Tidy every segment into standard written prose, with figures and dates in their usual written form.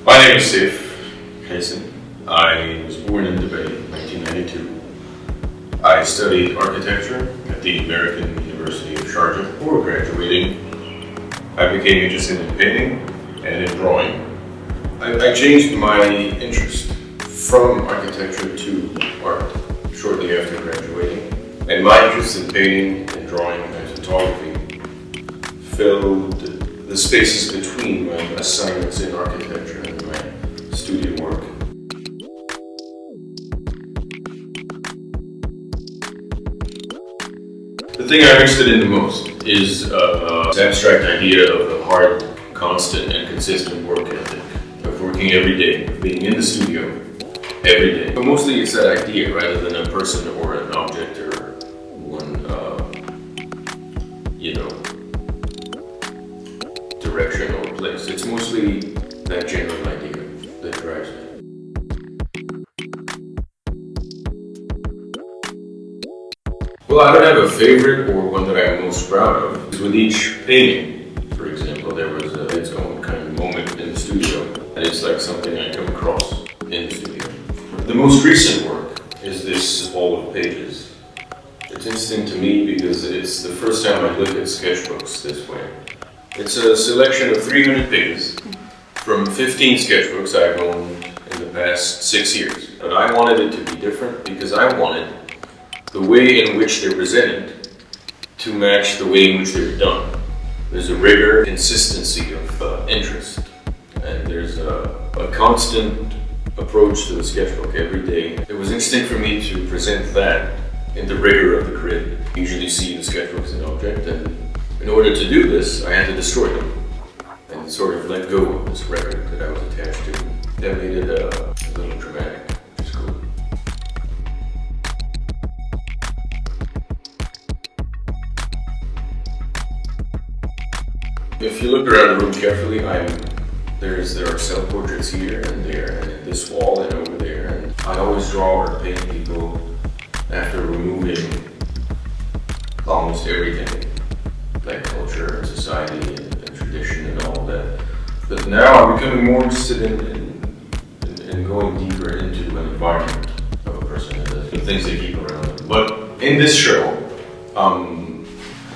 My name is Saif Mhaisen. I was born in Dubai in 1992. I studied architecture at the American University of Sharjah. Before graduating, I became interested in painting and in drawing. I changed my interest from architecture to art shortly after graduating. And my interest in painting and drawing and photography filled the spaces between my assignments in architecture and my studio work. The thing I'm interested in the most is this abstract idea of a hard, constant, and consistent work ethic, of working every day, of being in the studio every day. But mostly it's that idea rather than a person or an object or one, direction or place. It's mostly that general idea that drives me. Well, I don't have a favorite or one that I'm most proud of. With each painting, for example, there was its own kind of moment in the studio, and it's like something I come across in the studio. The most recent work is this wall of pages. It's interesting to me because it's the first time I look at sketchbooks this way. It's a selection of 300 pages from 15 sketchbooks I've owned in the past 6 years. But I wanted it to be different because I wanted the way in which they're presented to match the way in which they're done. There's a rigor, consistency of interest, and there's a constant approach to the sketchbook every day. It was interesting for me to present that in the rigor of the grid. I usually see the sketchbook as an object, and in order to do this, I had to destroy them and sort of let go of this record that I was attached to. That made it a little dramatic, which is cool. If you look around the room carefully, there are self-portraits here and there, and in this wall and over there, and I always draw or paint people after removing almost everything, like culture and society and tradition and all of that. But now I'm becoming more interested in going deeper into an environment of a person and the things they keep around them. But in this show,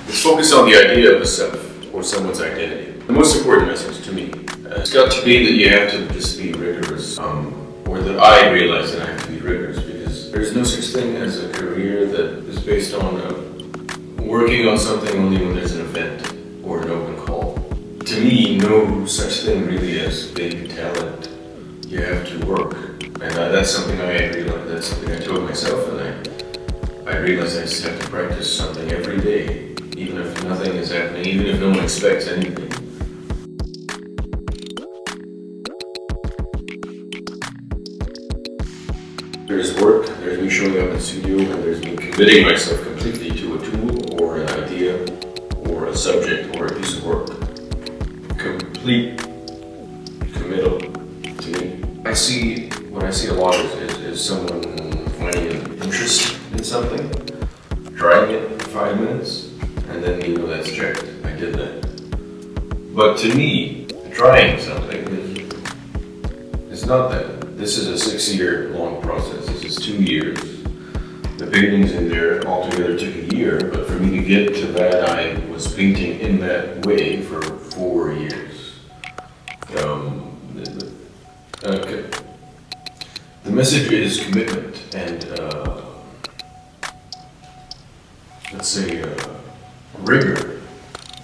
it's focused on the idea of a self or someone's identity. The most important message to me has got to be that you have to just be rigorous, or that I realize that I have to be rigorous, because there's no such thing as a career that is based on working on something only when there's an event or an open call. To me, no such thing really as big talent. You have to work, and that's something I realized. That's something I told myself, and I realized I just have to practice something every day, even if nothing is happening, even if no one expects anything. There's work, there's me showing up in the studio, and there's me committing myself completely to a tool or an idea or a subject or a piece of work. Complete committal to me. What I see a lot is someone finding an interest in something, trying it for 5 minutes, and then that's checked. I did that. But to me, trying something is not that. This is a 6-year long process. This is 2 years. The paintings in there altogether took a year, but for me to get to that, I was painting in that way for 4 years. Okay. The message is commitment and let's say rigor.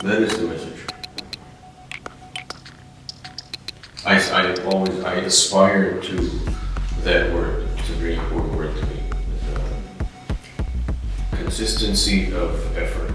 That is the message. I aspire to that word. It's a very important word to me. Consistency of effort.